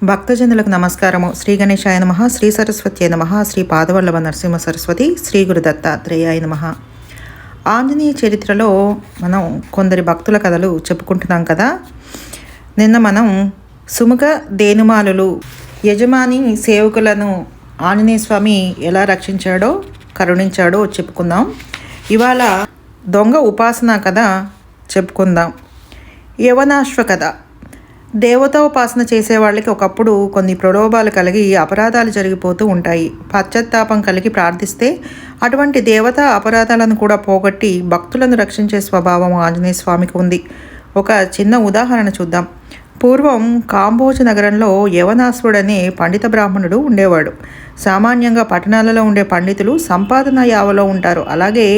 భక్తజనులకు నమస్కారము. శ్రీ గణేశాయ నమః, శ్రీ సరస్వత్యై నమః, శ్రీ పాదవల్లభ నరసింహ సరస్వతి, శ్రీ గురు దత్తాత్రేయాయ నమః. ఆంజనేయ చరిత్రలో మనం కొందరి భక్తుల కథలు చెప్పుకుంటున్నాం కదా. నిన్న మనం సుముఖ దేనుమాలులు యజమాని సేవకులను ఆంజనేయ స్వామి ఎలా రక్షించాడో కరుణించాడో చెప్పుకుందాం. ఇవాళ దొంగ ఉపాసన కథ చెప్పుకుందాం. యవనాశ్వ కథ. దేవతోపాసన చేసే వాళ్ళకి ఒకప్పుడు కొన్ని ప్రలోభాలు కలిగి అపరాధాలు జరిగిపోతూ ఉంటాయి. పశ్చాత్తాపం కలిగి ప్రార్థిస్తే అటువంటి దేవతా అపరాధాలను కూడా పోగొట్టి భక్తులను రక్షించే స్వభావం ఆంజనేయ స్వామికి ఉంది. ఒక చిన్న ఉదాహరణ చూద్దాం. పూర్వం కాంబోజ నగరంలో యవనాసురుడనే పండిత బ్రాహ్మణుడు ఉండేవాడు. సామాన్యంగా పట్టణాలలో ఉండే పండితులు సంపాదన యావలో ఉంటారు. అలాగే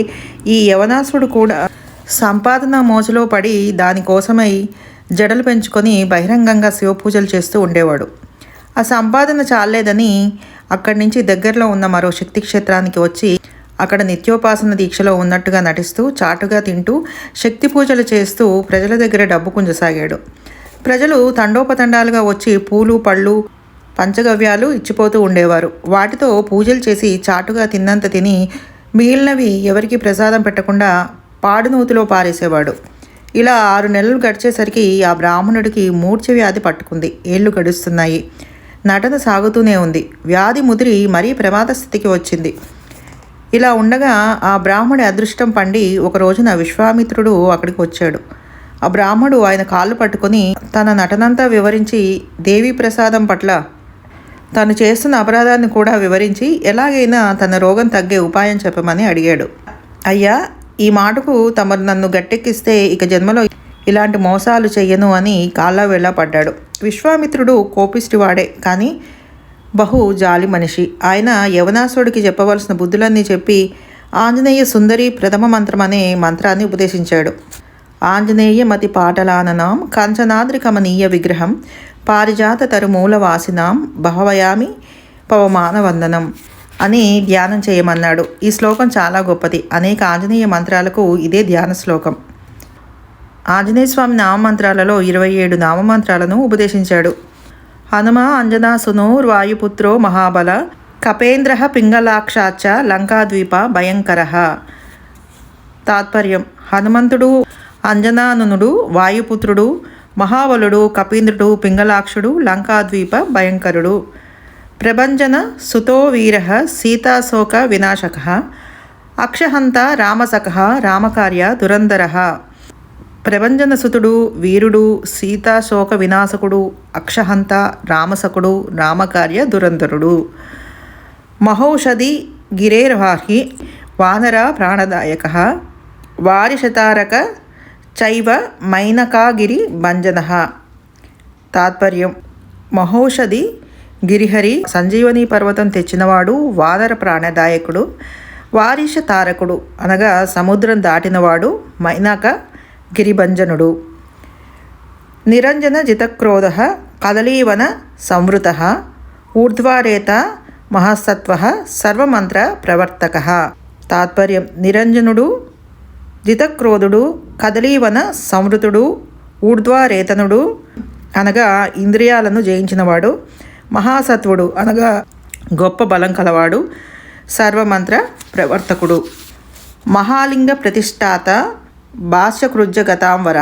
ఈ యవనాసురుడు కూడా సంపాదన మోజులో పడి దానికోసమై జడలు పెంచుకొని బహిరంగంగా శివపూజలు చేస్తూ ఉండేవాడు. ఆ సంపాదన చాలేదని అక్కడి నుంచి దగ్గరలో ఉన్న మరో శక్తి క్షేత్రానికి వచ్చి అక్కడ నిత్యోపాసన దీక్షలో ఉన్నట్టుగా నటిస్తూ చాటుగా తింటూ శక్తి పూజలు చేస్తూ ప్రజల దగ్గర డబ్బు గుంజసాగాడు. ప్రజలు తండోపతండాలుగా వచ్చి పూలు పళ్ళు పంచగవ్యాలు ఇచ్చిపోతూ ఉండేవారు. వాటితో పూజలు చేసి చాటుగా తిన్నంత తిని మిగిలినవి ఎవరికి ప్రసాదం పెట్టకుండా పాడునూతిలో పారేసేవాడు. ఇలా 6 నెలలు గడిచేసరికి ఆ బ్రాహ్మణుడికి మూర్ఛ వ్యాధి పట్టుకుంది. ఏళ్ళు గడుస్తున్నాయి. నటన సాగుతూనే ఉంది. వ్యాధి ముదిరి మరీ ప్రమాద స్థితికి వచ్చింది. ఇలా ఉండగా ఆ బ్రాహ్మడి అదృష్టం పండి ఒక రోజున విశ్వామిత్రుడు అక్కడికి వచ్చాడు. ఆ బ్రాహ్మడు ఆయన కాళ్ళు పట్టుకొని తన నటనంతా వివరించి దేవీ ప్రసాదం పట్ల తను చేస్తున్న అపరాధాన్ని కూడా వివరించి ఎలాగైనా తన రోగం తగ్గే ఉపాయం చెప్పమని అడిగాడు. అయ్యా, ఈ మాటకు తమరు నన్ను గట్టెక్కిస్తే ఇక జన్మలో ఇలాంటి మోసాలు చెయ్యను అని కాళ్ళ వెళ్ళ పడ్డాడు. విశ్వామిత్రుడు కోపిష్టివాడే, కానీ బహు జాలి మనిషి. ఆయన యవనాసుడికి చెప్పవలసిన బుద్ధులన్నీ చెప్పి ఆంజనేయ సుందరి ప్రథమ మంత్రం అనే మంత్రాన్ని ఉపదేశించాడు. ఆంజనేయ మతి పాటలాననాం కంచనాద్రి కమనీయ విగ్రహం పారిజాత తరుమూల వాసినాం భవయామి పవమాన వందనం అని ధ్యానం చేయమన్నాడు. ఈ శ్లోకం చాలా గొప్పది. అనేక ఆంజనేయ మంత్రాలకు ఇదే ధ్యాన శ్లోకం. ఆంజనేయ స్వామి నామమంత్రాలలో 27 నామమంత్రాలను ఉపదేశించాడు. హనుమ అంజనా సునోర్వాయుపుత్రో మహాబల కపేంద్ర పింగళాక్షాచ లంకాద్వీప భయంకర. తాత్పర్యం: హనుమంతుడు అంజనానునుడు, వాయుపుత్రుడు, మహాబలుడు, కపీంద్రుడు, పింగళాక్షుడు, లంకాద్వీప భయంకరుడు. ప్రభంజన సుతో వీర సీతాశోక వినాశక అక్షహంత రామసక రామకార్య దురంధర. ప్రభంజన సుతుడు, వీరుడు, సీతాశోక వినాశకుడు, అక్షహంత, రామసకుడు, రామకార్య దురంధరుడు. మహౌషధి గిరేర్వాహి వానర ప్రాణదాయక వారిశతారక చైవ మైనకాగిరి భంజన. తాత్పర్యం: మహౌషధి గిరిహరి సంజీవని పర్వతం తెచ్చినవాడు, వానర ప్రాణదాయకుడు, వారిష తారకుడు అనగా సముద్రం దాటినవాడు, మైనాక గిరిభంజనుడు. నిరంజన జితక్రోధ కదలీవన సంవృత ఊర్ధ్వారేత మహాసత్వ సర్వమంత్ర ప్రవర్తక. తాత్పర్యం: నిరంజనుడు, జితక్రోధుడు, కదలీవన సంవృతుడు, ఊర్ధ్వారేతనుడు అనగా ఇంద్రియాలను జయించినవాడు, మహాసత్వుడు అనగా గొప్ప బలం కలవాడు, సర్వమంత్ర ప్రవర్తకుడు. మహాలింగ ప్రతిష్టాత భాష్యకృజ్యగతాంవర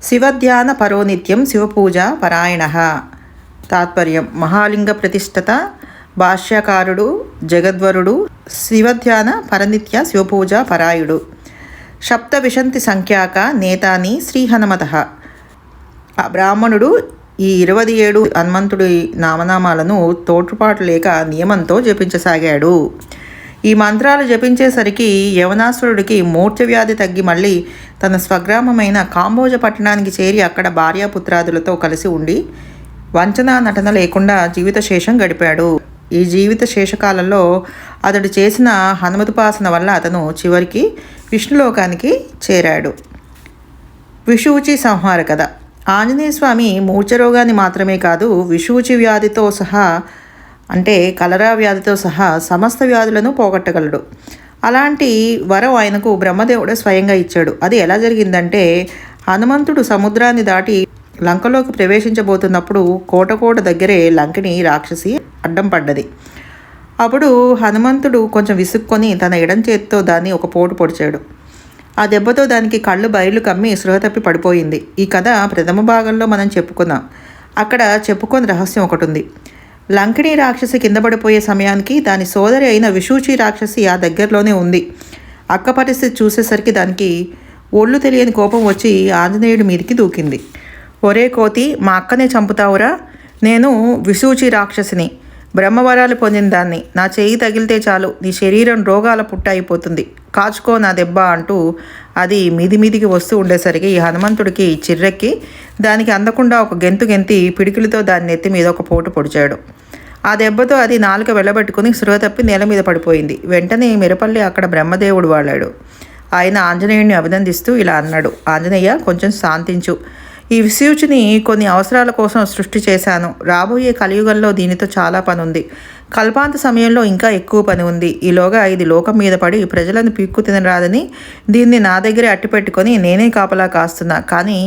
శివధ్యాన పరోనిత్యం శివపూజ పరాయణ. తాత్పర్యం: మహాలింగ ప్రతిష్ఠత, భాష్యకారుడు, జగద్వరుడు, శివధ్యాన పరనిత్య శివపూజ పరాయుడు. సప్త విశంతి సంఖ్యాక నేతాని శ్రీ హనుమత. ఆ బ్రాహ్మణుడు ఈ 27 హనుమంతుడి నామనామాలను తోటుపాటు లేక నియమంతో జపించసాగాడు. ఈ మంత్రాలు జపించేసరికి యవనాసురుడికి మూర్ఛ వ్యాధి తగ్గి మళ్ళీ తన స్వగ్రామమైన కాంబోజ పట్టణానికి చేరి అక్కడ భార్యాపుత్రాదులతో కలిసి ఉండి వంచనా నటన లేకుండా జీవిత శేషం గడిపాడు. ఈ జీవిత శేషకాలంలో అతడు చేసిన హనుమతుపాసన వల్ల అతను చివరికి విష్ణులోకానికి చేరాడు. విషూచి సంహార కథ. ఆంజనేయ స్వామి మూర్ఛరోగాన్ని మాత్రమే కాదు, విషూచి వ్యాధితో సహా అంటే కలరా వ్యాధితో సహా సమస్త వ్యాధులను పోగొట్టగలడు. అలాంటి వరం ఆయనకు బ్రహ్మదేవుడే స్వయంగా ఇచ్చాడు. అది ఎలా జరిగిందంటే, హనుమంతుడు సముద్రాన్ని దాటి లంకలోకి ప్రవేశించబోతున్నప్పుడు కోట దగ్గరే లంకిని రాక్షసి అడ్డం పడ్డది. అప్పుడు హనుమంతుడు కొంచెం విసుక్కొని తన ఎడం చేతితో దాన్ని ఒక పోటు పొడిచాడు. ఆ దెబ్బతో దానికి కళ్ళు బయలు కమ్మి స్పృహ తప్పి పడిపోయింది. ఈ కథ ప్రథమ భాగంలో మనం చెప్పుకున్నాం. అక్కడ చెప్పుకొని రహస్యం ఒకటి ఉంది. లంకిణి రాక్షసి కింద పడిపోయే సమయానికి దాని సోదరి అయిన విషూచి రాక్షసి ఆ దగ్గరలోనే ఉంది. అక్క పరిస్థితి చూసేసరికి దానికి ఒళ్ళు తెలియని కోపం వచ్చి ఆంజనేయుడి మీదికి దూకింది. ఒరే కోతి, మా అక్కనే చంపుతావురా? నేను విషూచి రాక్షసిని, బ్రహ్మవరాలు పొందిన దాన్ని. నా చేయి తగిలితే చాలు నీ శరీరం రోగాల పుట్ట అయిపోతుంది, కాచుకో నా దెబ్బ అంటూ అది మీదికి వస్తూ ఉండేసరికి ఈ హనుమంతుడికి చిర్రెక్కి దానికి అందకుండా ఒక గెంతి పిడికిలితో దాని నెత్తి మీద ఒక పోటు పొడిచాడు. ఆ దెబ్బతో అది నాలుక వెళ్ళబెట్టుకుని స్పృహ తప్పి నేల మీద పడిపోయింది. వెంటనే మిరపల్లి అక్కడ బ్రహ్మదేవుడు వాడాడు. ఆయన ఆంజనేయుడిని అభినందిస్తూ ఇలా అన్నాడు. ఆంజనేయ, కొంచెం శాంతించు. ఈ విషూచిని కొన్ని అవసరాల కోసం సృష్టి చేశాను. రాబోయే కలియుగంలో దీనితో చాలా పని ఉంది. కల్పాంత సమయంలో ఇంకా ఎక్కువ పని ఉంది. ఈలోగా ఇది లోకం మీద పడి ప్రజలను పీక్కు తినరాదని దీన్ని నా దగ్గరే అట్టిపెట్టుకొని నేనే కాపలా కాస్తున్నా. కానీ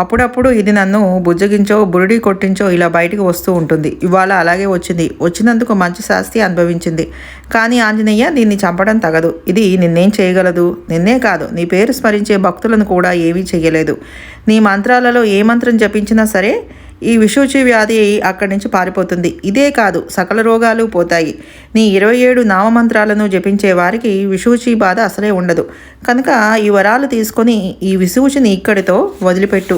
అప్పుడప్పుడు ఇది నన్ను బుజ్జగించో బురుడి కొట్టించో ఇలా బయటికి వస్తూ ఉంటుంది. ఇవాళ అలాగే వచ్చింది. వచ్చినందుకు మంచి శాస్తి అనుభవించింది. కానీ ఆంజనేయ, దీన్ని చంపడం తగదు. ఇది నిన్నేం చేయగలదు? నిన్నే కాదు, నీ పేరు స్మరించే భక్తులను కూడా ఏమీ చెయ్యలేదు. నీ మంత్రాలలో ఏ మంత్రం జపించినా సరే ఈ విషూచి వ్యాధి అక్కడి నుంచి పారిపోతుంది. ఇదే కాదు, సకల రోగాలు పోతాయి. నీ 27 నామమంత్రాలను జపించే వారికి విషూచి బాధ అసలే ఉండదు. కనుక ఈ వరాలు తీసుకొని ఈ విషూచిని ఇక్కడితో వదిలిపెట్టు.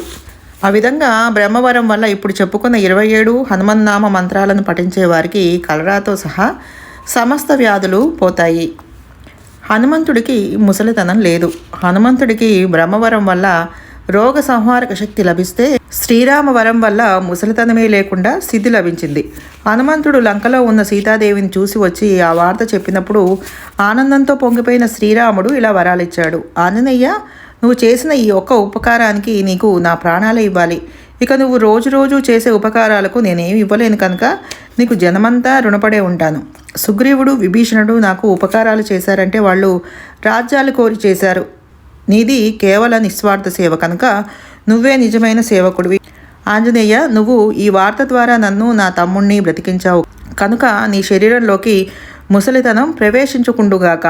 ఆ విధంగా బ్రహ్మవరం వల్ల ఇప్పుడు చెప్పుకున్న 27 హనుమన్నామ మంత్రాలను పఠించే వారికి కలరాతో సహా సమస్త వ్యాధులు పోతాయి. హనుమంతుడికి ముసలితనం లేదు. హనుమంతుడికి బ్రహ్మవరం వల్ల రోగ సంహారక శక్తి లభిస్తే శ్రీరామవరం వల్ల ముసలితనమే లేకుండా సిద్ధి లభించింది. హనుమంతుడు లంకలో ఉన్న సీతాదేవిని చూసి వచ్చి ఆ వార్త చెప్పినప్పుడు ఆనందంతో పొంగిపోయిన శ్రీరాముడు ఇలా వరాలిచ్చాడు. ఆంజనేయ, నువ్వు చేసిన ఈ ఒక్క ఉపకారానికి నీకు నా ప్రాణాలే ఇవ్వాలి. ఇక నువ్వు రోజు చేసే ఉపకారాలకు నేనేమి ఇవ్వలేను కనుక నీకు జనమంతా రుణపడే ఉంటాను. సుగ్రీవుడు, విభీషణుడు నాకు ఉపకారాలు చేశారంటే వాళ్ళు రాజ్యాలు కోరి చేశారు. నీది కేవల నిస్వార్థ సేవ కనుక నువ్వే నిజమైన సేవకుడివి. ఆంజనేయ, నువ్వు ఈ వార్త ద్వారా నన్ను, నా తమ్ముణ్ణి బ్రతికించావు కనుక నీ శరీరంలోకి ముసలితనం ప్రవేశించుకుండుగాక.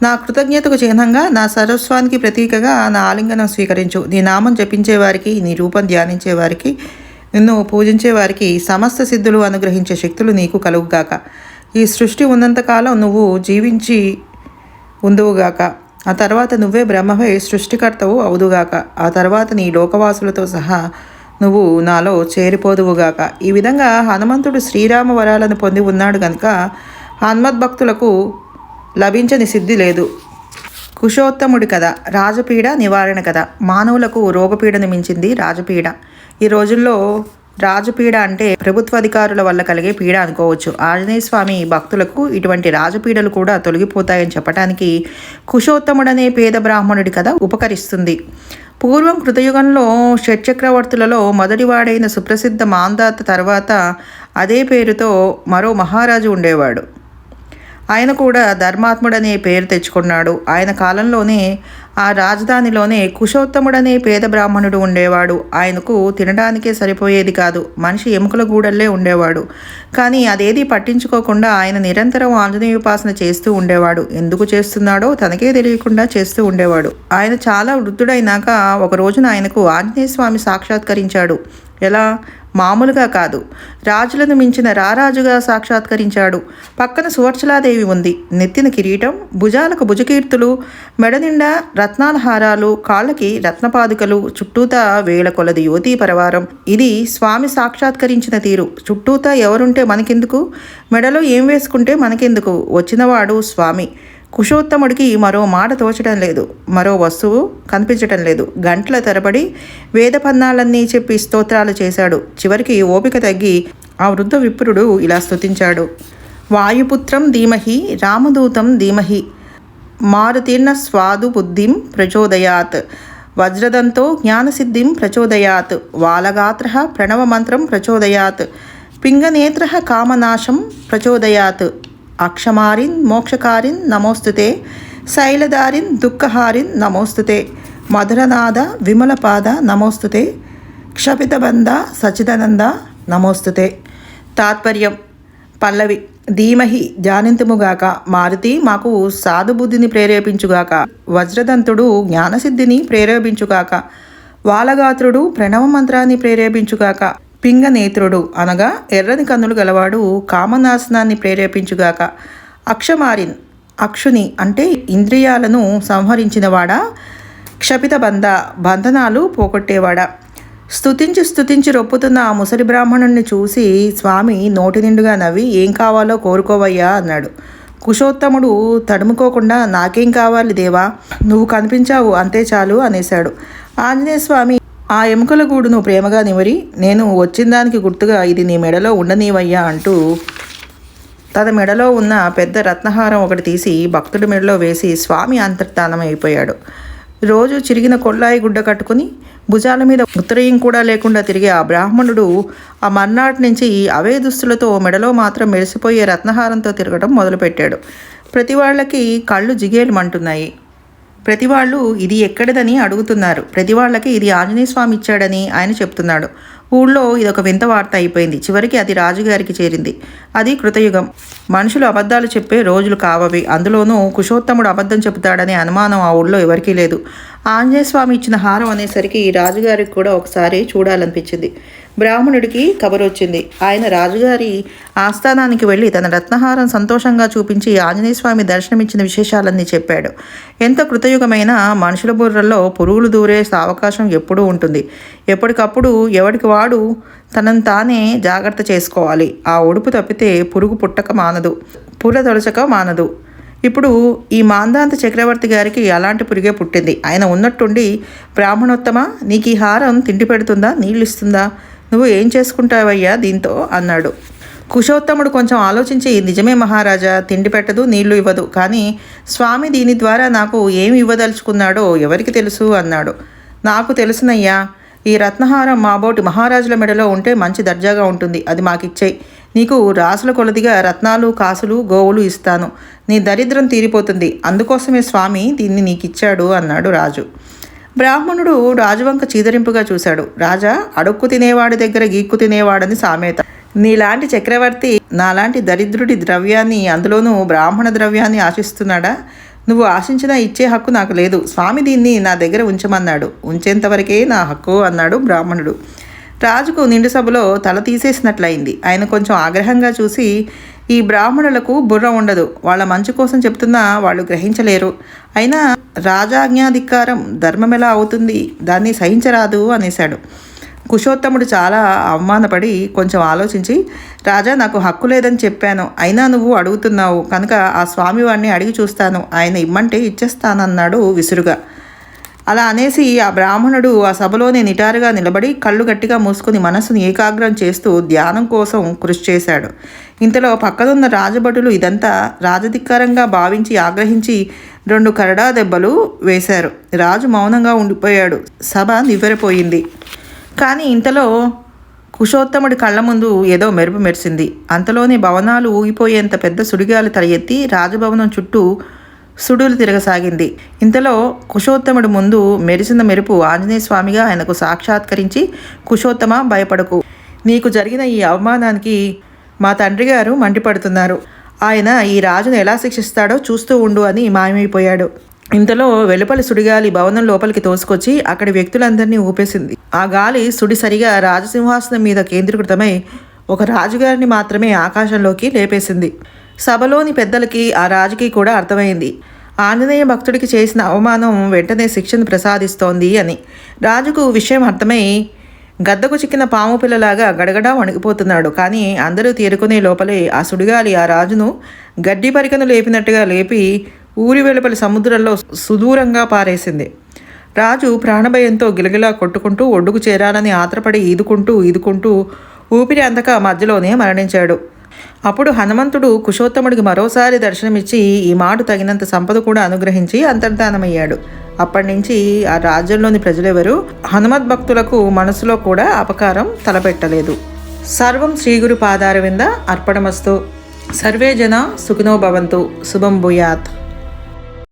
నా కృతజ్ఞతకు చిహ్నంగా, నా సర్వస్వానికి ప్రతీకగా నా ఆలింగనం స్వీకరించు. నీ నామం జపించేవారికి, నీ రూపం ధ్యానించేవారికి, నిన్ను పూజించేవారికి సమస్త సిద్ధులు అనుగ్రహించే శక్తులు నీకు కలుగుగాక. ఈ సృష్టి ఉన్నంతకాలం నువ్వు జీవించి ఉందువుగాక. ఆ తర్వాత నువ్వే బ్రహ్మవై సృష్టికర్తవు అవుదుగాక. ఆ తర్వాత నీ లోకవాసులతో సహా నువ్వు నాలో చేరిపోదువుగాక. ఈ విధంగా హనుమంతుడు శ్రీరామ వరాలను పొంది ఉన్నాడు కనుక హనుమద్భక్తులకు లభించని సిద్ధి లేదు. కుశోత్తముడి కథ, రాజపీడ నివారణ కథ. మానవులకు రోగపీడను మించింది రాజపీడ. ఈ రోజుల్లో రాజపీడ అంటే ప్రభుత్వాధికారుల వల్ల కలిగే పీడ అనుకోవచ్చు. ఆంజనేయ స్వామి భక్తులకు ఇటువంటి రాజపీడలు కూడా తొలగిపోతాయని చెప్పడానికి కుశోత్తముడనే పేద బ్రాహ్మణుడి కథ ఉపకరిస్తుంది. పూర్వం కృతయుగంలో షట్చక్రవర్తులలో మొదటివాడైన సుప్రసిద్ధ మాంధాత తర్వాత అదే పేరుతో మరో మహారాజు ఉండేవాడు. ఆయన కూడా ధర్మాత్ముడనే పేరు తెచ్చుకున్నాడు. ఆయన కాలంలోనే ఆ రాజధానిలోనే కుశోత్తముడనే పేద బ్రాహ్మణుడు ఉండేవాడు. ఆయనకు తినడానికే సరిపోయేది కాదు. మనిషి ఎముకల గూడల్లే ఉండేవాడు. కానీ అదేది పట్టించుకోకుండా ఆయన నిరంతరం ఆంజనేయోపాసన చేస్తూ ఉండేవాడు. ఎందుకు చేస్తున్నాడో తనకే తెలియకుండా చేస్తూ ఉండేవాడు. ఆయన చాలా వృద్ధుడైనాక ఒక రోజున ఆయనకు ఆంజనేయ స్వామి సాక్షాత్కరించాడు. ఎలా? మామూలుగా కాదు, రాజులను మించిన రారాజుగా సాక్షాత్కరించాడు. పక్కన సువర్చలాదేవి ఉంది. నెత్తిన కిరీటం, భుజాలకు భుజకీర్తులు, మెడ నిండా రత్నాల హారాలు, కాళ్ళకి రత్నపాదుకలు, చుట్టూతా వేల కొలది యువతీ పరవారం. ఇది స్వామి సాక్షాత్కరించిన తీరు. చుట్టూతా ఎవరుంటే మనకెందుకు, మెడలో ఏం వేసుకుంటే మనకెందుకు, వచ్చినవాడు స్వామి. కుశోత్తముడికి మరో మాట తోచడం లేదు, మరో వస్తువు కనిపించటం లేదు. గంటల తరబడి వేద పన్నాలన్నీ చెప్పి స్తోత్రాలు చేశాడు. చివరికి ఓపిక తగ్గి ఆ వృద్ధ విప్రుడు ఇలా స్తుతించాడు. వాయుపుత్రం ధీమహి రామదూతం ధీమహి మారుతీర్ణ స్వాదు బుద్ధిం ప్రచోదయాత్ వజ్రదంతో జ్ఞానసిద్ధిం ప్రచోదయాత్ వాలగాత్ర ప్రణవమంత్రం ప్రచోదయాత్ పింగనేత్ర కామనాశం ప్రచోదయాత్ అక్షమారిన్ మోక్షకారిన్ నమోస్తుతే శైలదారిన్ దుఃఖహారిన్ నమోస్తుతే మధురనాద విమలపాద నమోస్తుతే క్షపితబంధ సచిదానంద నమోస్తుతే. తాత్పర్యం. పల్లవి. ధీమహి ధ్యానింతుముగాక, మారుతి మాకు సాధుబుద్ధిని ప్రేరేపించుగాక, వజ్రదంతుడు జ్ఞానసిద్ధిని ప్రేరేపించుగాక, వాలగాత్రుడు ప్రణవ మంత్రాన్ని ప్రేరేపించుగాక, పింగనేత్రుడు అనగా ఎర్రని కన్నులు గలవాడు కామనాశనాన్ని ప్రేరేపించుగాక, అక్షమారిన్ అక్షుని అంటే ఇంద్రియాలను సంహరించినవాడా, క్షపితబంధ బంధనాలు పోగొట్టేవాడా. స్తుతించి రొప్పుతున్న ఆ ముసలి బ్రాహ్మణుణ్ణి చూసి స్వామి నోటి నిండుగా నవ్వి, ఏం కావాలో కోరుకోవయ్యా అన్నాడు. కుశోత్తముడు తడుముకోకుండా, నాకేం కావాలి దేవా, నువ్వు కనిపించావు అంతే చాలు అనేశాడు. ఆంజనేయ స్వామి ఆ ఎముకల గూడును ప్రేమగా నిమిరి, నేను వచ్చిన దానికి గుర్తుగా ఇది నీ మెడలో ఉండనీవయ్యా అంటూ తన మెడలో ఉన్న పెద్ద రత్నహారం ఒకటి తీసి భక్తుడి మెడలో వేసి స్వామి అంతర్ధానం అయిపోయాడు. రోజు చిరిగిన కొల్లాయి గుడ్డ కట్టుకుని భుజాల మీద ఉత్తరయం కూడా లేకుండా తిరిగే ఆ బ్రాహ్మణుడు ఆ మర్నాటి నుంచి అవే దుస్తులతో మెడలో మాత్రం మెరిసిపోయే రత్నహారంతో తిరగడం మొదలుపెట్టాడు. ప్రతి వాళ్ళకి కళ్ళు జిగేలుమంటున్నాయి. ప్రతి వాళ్ళు ఇది ఎక్కడిదని అడుగుతున్నారు. ప్రతి వాళ్ళకి ఇది ఆంజనేయ స్వామి ఇచ్చాడని ఆయన చెప్తున్నాడు. ఊళ్ళో ఇదొక వింత వార్త అయిపోయింది. చివరికి అది రాజుగారికి చేరింది. అది కృతయుగం. మనుషులు అబద్ధాలు చెప్పే రోజులు కావవి. అందులోనూ కుశోత్తముడు అబద్ధం చెబుతాడనే అనుమానం ఆ ఊళ్ళో ఎవరికీ లేదు. ఆంజనేయ స్వామి ఇచ్చిన హారం అనేసరికి రాజుగారికి కూడా ఒకసారి చూడాలనిపించింది. బ్రాహ్మణుడికి కబురు వచ్చింది. ఆయన రాజుగారి ఆస్థానానికి వెళ్ళి తన రత్నహారం సంతోషంగా చూపించి ఆంజనేయ స్వామి దర్శనమిచ్చిన విశేషాలన్నీ చెప్పాడు. ఎంత కృతయుగమైన మనుషుల బుర్రల్లో పురుగులు దూరే అవకాశం ఎప్పుడూ ఉంటుంది. ఎప్పటికప్పుడు ఎవడికి వాడు తనను తానే జాగ్రత్త చేసుకోవాలి. ఆ ఉడుపు తప్పితే పురుగు పుట్టక మానదు, పుర్ర తొలచక మానదు. ఇప్పుడు ఈ మాందాంత చక్రవర్తి గారికి అలాంటి పురిగే పుట్టింది. ఆయన ఉన్నట్టుండి, బ్రాహ్మణోత్తమ, నీకు ఈ హారం తిండి పెడుతుందా, నీళ్ళు ఇస్తుందా, నువ్వు ఏం చేసుకుంటావయ్యా దీంతో అన్నాడు. కుశోత్తముడు కొంచెం ఆలోచించి, నిజమే మహారాజా, తిండి పెట్టదు, నీళ్లు ఇవ్వదు. కానీ స్వామి దీని ద్వారా నాకు ఏమి ఇవ్వదలుచుకున్నాడో ఎవరికి తెలుసు అన్నాడు. నాకు తెలుసునయ్యా, ఈ రత్నహారం మాబోటి మహారాజుల మెడలో ఉంటే మంచి దర్జాగా ఉంటుంది. అది మాకిచ్చేయి. నీకు రాసుల కొలదిగా రత్నాలు, కాసులు, గోవులు ఇస్తాను. నీ దరిద్రం తీరిపోతుంది. అందుకోసమే స్వామి దీన్ని నీకిచ్చాడు అన్నాడు రాజు. బ్రాహ్మణుడు రాజువంక చీదరింపుగా చూశాడు. రాజా, అడుక్కు తినేవాడి దగ్గర గీక్కు తినేవాడని సామెత. నీలాంటి చక్రవర్తి నాలాంటి దరిద్రుడి ద్రవ్యాన్ని, అందులోనూ బ్రాహ్మణ ద్రవ్యాన్ని ఆశిస్తున్నాడా? నువ్వు ఆశించినా ఇచ్చే హక్కు నాకు లేదు. స్వామి దీన్ని నా దగ్గర ఉంచమన్నాడు. ఉంచేంతవరకే నా హక్కు అన్నాడు బ్రాహ్మణుడు. రాజుకు నిండు సభలో తల తీసేసినట్లయింది. ఆయన కొంచెం ఆగ్రహంగా చూసి, ఈ బ్రాహ్మణులకు బుర్ర ఉండదు, వాళ్ళ మంచి కోసం చెప్తున్నా వాళ్ళు గ్రహించలేరు. అయినా రాజాజ్ఞాధికారం ధర్మం ఎలా అవుతుంది, దాన్ని సహించరాదు అనేశాడు. కుశోత్తముడు చాలా అవమానపడి కొంచెం ఆలోచించి, రాజా, నాకు హక్కు లేదని చెప్పాను, అయినా నువ్వు అడుగుతున్నావు కనుక ఆ స్వామివారిని అడిగి చూస్తాను, ఆయన ఇమ్మంటే ఇచ్చేస్తానన్నాడు విసురుగా. అలా అనేసి ఆ బ్రాహ్మణుడు ఆ సభలోనే నిటారుగా నిలబడి కళ్ళు గట్టిగా మూసుకుని మనస్సును ఏకాగ్రం చేస్తూ ధ్యానం కోసం కృషి చేశాడు. ఇంతలో పక్కనున్న రాజభటులు ఇదంతా రాజధిక్కారంగా భావించి ఆగ్రహించి 2 కరడా దెబ్బలు వేశారు. రాజు మౌనంగా ఉండిపోయాడు. సభ నివ్వెరపోయింది. కానీ ఇంతలో కుశోత్తముడి కళ్ళ ముందు ఏదో మెరుపు మెరిసింది. అంతలోనే భవనాలు ఊగిపోయేంత పెద్ద సుడిగాలి తల ఎత్తి రాజభవనం చుట్టూ సుడులు తిరగసాగింది. ఇంతలో కుశోత్తముడి ముందు మెరిసిన మెరుపు ఆంజనేయ స్వామిగా ఆయనకు సాక్షాత్కరించి, కుశోత్తమ, భయపడకు. నీకు జరిగిన ఈ అవమానానికి మా తండ్రి గారు మండిపడుతున్నారు. ఆయన ఈ రాజును ఎలా శిక్షిస్తాడో చూస్తూ ఉండు అని మాయమైపోయాడు. ఇంతలో వెలుపలి సుడిగాలి భవనం లోపలికి తోసుకొచ్చి అక్కడి వ్యక్తులందరినీ ఊపేసింది. ఆ గాలి సుడి సరిగా రాజసింహాసనం మీద కేంద్రీకృతమై ఒక రాజుగారిని మాత్రమే ఆకాశంలోకి లేపేసింది. సభలోని పెద్దలకి ఆ రాజుకి కూడా అర్థమైంది, ఆంజనేయ భక్తుడికి చేసిన అవమానం వెంటనే శిక్షను ప్రసాదిస్తోంది అని. రాజుకు విషయం అర్థమై గద్దకు చిక్కిన పాము పిల్లలాగా గడగడా వణికిపోతున్నాడు. కానీ అందరూ తేరుకునే లోపలే ఆ సుడిగాలి ఆ రాజును గడ్డి పరికను లేపినట్టుగా లేపి ఊరి వెలుపలి సముద్రంలో సుదూరంగా పారేసింది. రాజు ప్రాణభయంతో గిలగిలా కొట్టుకుంటూ ఒడ్డుకు చేరాలని ఆత్రపడి ఈదుకుంటూ ఊపిరి అందక మధ్యలోనే మరణించాడు. అప్పుడు హనుమంతుడు కుశోత్తముడికి మరోసారి దర్శనమిచ్చి ఈ మాట తగినంత సంపద కూడా అనుగ్రహించి అంతర్ధానమయ్యాడు. అప్పటి నుంచి ఆ రాజ్యంలోని ప్రజలెవరూ హనుమద్భక్తులకు మనసులో కూడా అపకారం తలపెట్టలేదు. సర్వం శ్రీగురు పాదారవింద అర్పణమస్తు. సర్వే జన సుఖినో భవంతు. శుభం భూయాత్.